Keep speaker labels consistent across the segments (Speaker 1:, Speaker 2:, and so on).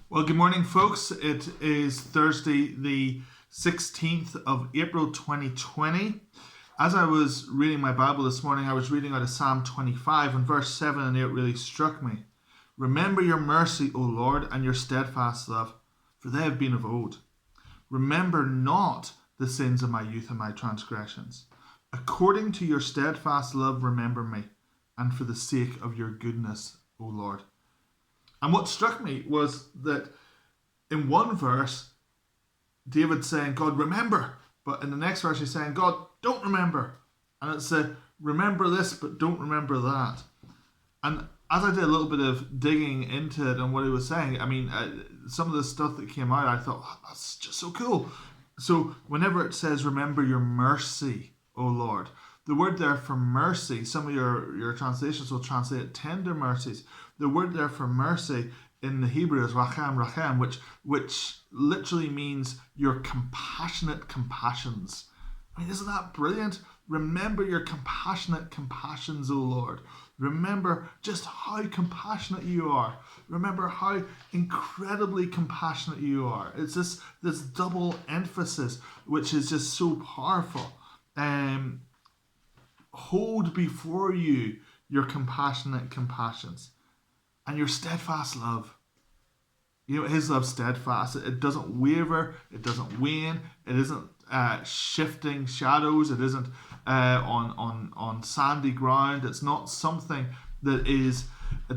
Speaker 1: Well, good morning, folks. It is Thursday, the 16th of April, 2020. As I was reading my Bible this morning, I was reading out of Psalm 25, and verse 7 and 8 really struck me. Remember your mercy, O Lord, and your steadfast love, for they have been of old. Remember not the sins of my youth and my transgressions. According to your steadfast love, remember me, and for the sake of your goodness, O Lord. And what struck me was that in one verse, David's saying, God, remember. But in the next verse, he's saying, God, don't remember. And it's a remember this, but don't remember that. And as I did a little bit of digging into it and what he was saying, I mean, some of the stuff that came out, I thought, oh, that's just so cool. So whenever it says, remember your mercy, O Lord, the word there for mercy, some of your translations will translate it tender mercies. The word there for mercy in the Hebrew is rachem, which literally means your compassionate compassions. I mean, isn't that brilliant? Remember your compassionate compassions, O Lord. Remember just how compassionate you are. Remember how incredibly compassionate you are. It's this double emphasis, which is just so powerful. Hold before you your compassionate compassions and your steadfast love. You know, his love's steadfast. It doesn't waver. It doesn't wane. It isn't shifting shadows. It isn't on sandy ground. It's not something that is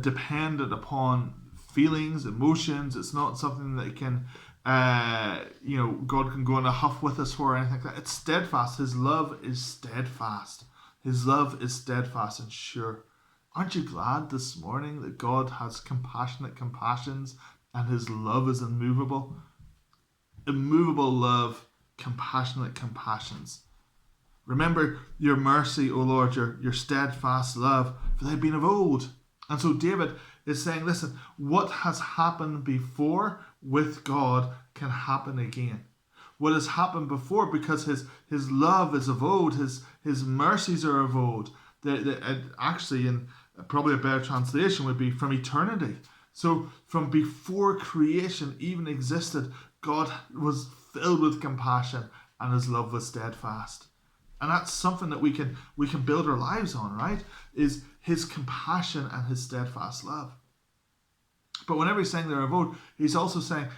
Speaker 1: dependent upon feelings, emotions. It's not something that can, God can go in a huff with us for or anything like that. It's steadfast. His love is steadfast. His love is steadfast and sure. Aren't you glad this morning that God has compassionate compassions and his love is immovable? Immovable love, compassionate compassions. Remember your mercy, O Lord, your steadfast love, for they've been of old. And so David is saying, listen, what has happened before with God can happen again. What has happened before, because his love is of old, his mercies are of old. Actually, in probably a better translation would be from eternity. So from before creation even existed, God was filled with compassion and his love was steadfast. And that's something that we can build our lives on, right? Is his compassion and his steadfast love. But whenever he's saying they're of old, he's also saying,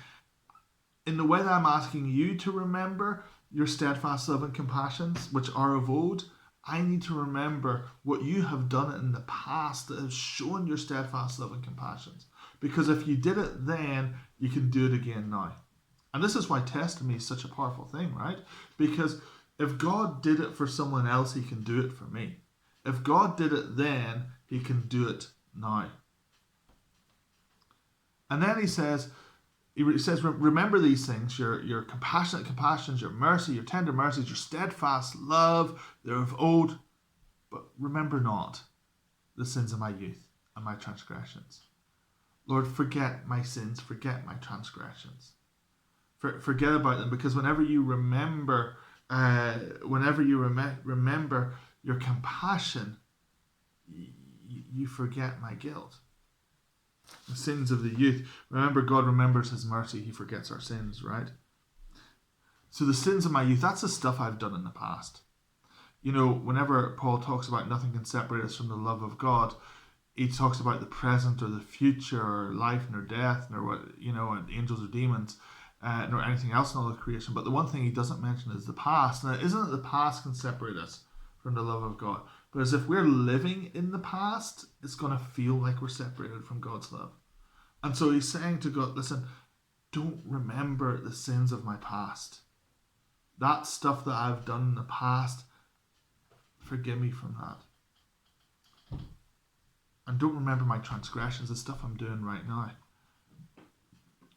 Speaker 1: in the way that I'm asking you to remember your steadfast love and compassions, which are of old, I need to remember what you have done in the past that has shown your steadfast love and compassions. Because if you did it then, you can do it again now. And this is why testimony is such a powerful thing, right? Because if God did it for someone else, he can do it for me. If God did it then, he can do it now. And then he says, remember these things, your compassionate compassions, your mercy, your tender mercies, your steadfast love, they're of old, but remember not the sins of my youth and my transgressions. Lord, forget my sins, forget my transgressions. Forget about them, because whenever you remember your compassion, you forget my guilt. The sins of the youth. Remember, God remembers his mercy. He forgets our sins, right? So the sins of my youth, that's the stuff I've done in the past. You know, whenever Paul talks about nothing can separate us from the love of God, he talks about the present or the future, or life nor death, nor what, and angels or demons, nor anything else in all of creation. But the one thing he doesn't mention is the past. Now, isn't it the past can separate us from the love of God? But as if we're living in the past, it's going to feel like we're separated from God's love. And so he's saying to God, listen, don't remember the sins of my past. That stuff that I've done in the past, forgive me from that. And don't remember my transgressions, the stuff I'm doing right now.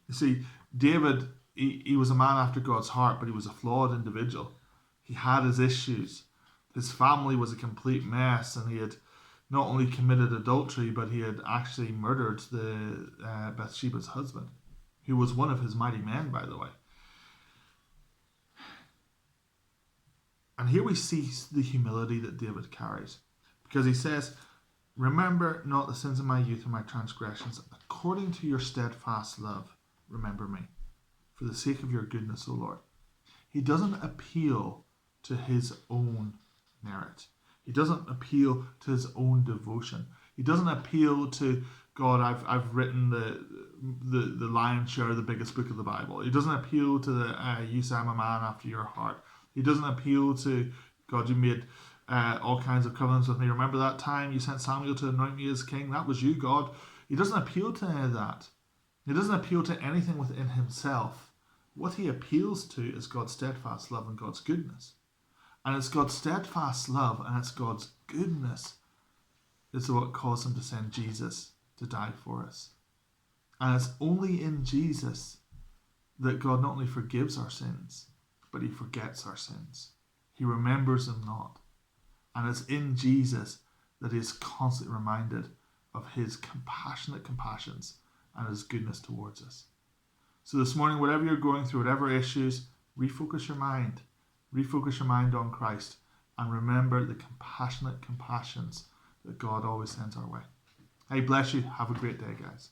Speaker 1: You see, David, he was a man after God's heart, but he was a flawed individual. He had his issues. His family was a complete mess, and he had not only committed adultery, but he had actually murdered the Bathsheba's husband, who was one of his mighty men, by the way. And here we see the humility that David carries, because he says, remember not the sins of my youth and my transgressions, according to your steadfast love. remember me. For the sake of your goodness, O Lord. He doesn't appeal to his own merit. He doesn't appeal to his own devotion. He doesn't appeal to God. I've written the lion's share of the biggest book of the Bible. He doesn't appeal to the you say I'm a man after your heart. He doesn't appeal to God. You made all kinds of covenants with me. Remember that time you sent Samuel to anoint me as king? That was you, God. He doesn't appeal to any of that. He doesn't appeal to anything within himself. What he appeals to is God's steadfast love and God's goodness. And it's God's steadfast love and it's God's goodness is what caused him to send Jesus to die for us. And it's only in Jesus that God not only forgives our sins, but he forgets our sins. He remembers them not. And it's in Jesus that he is constantly reminded of his compassionate compassions and his goodness towards us. So this morning, whatever you're going through, whatever issues, refocus your mind. Refocus your mind on Christ and remember the compassionate compassions that God always sends our way. Hey, bless you. Have a great day, guys.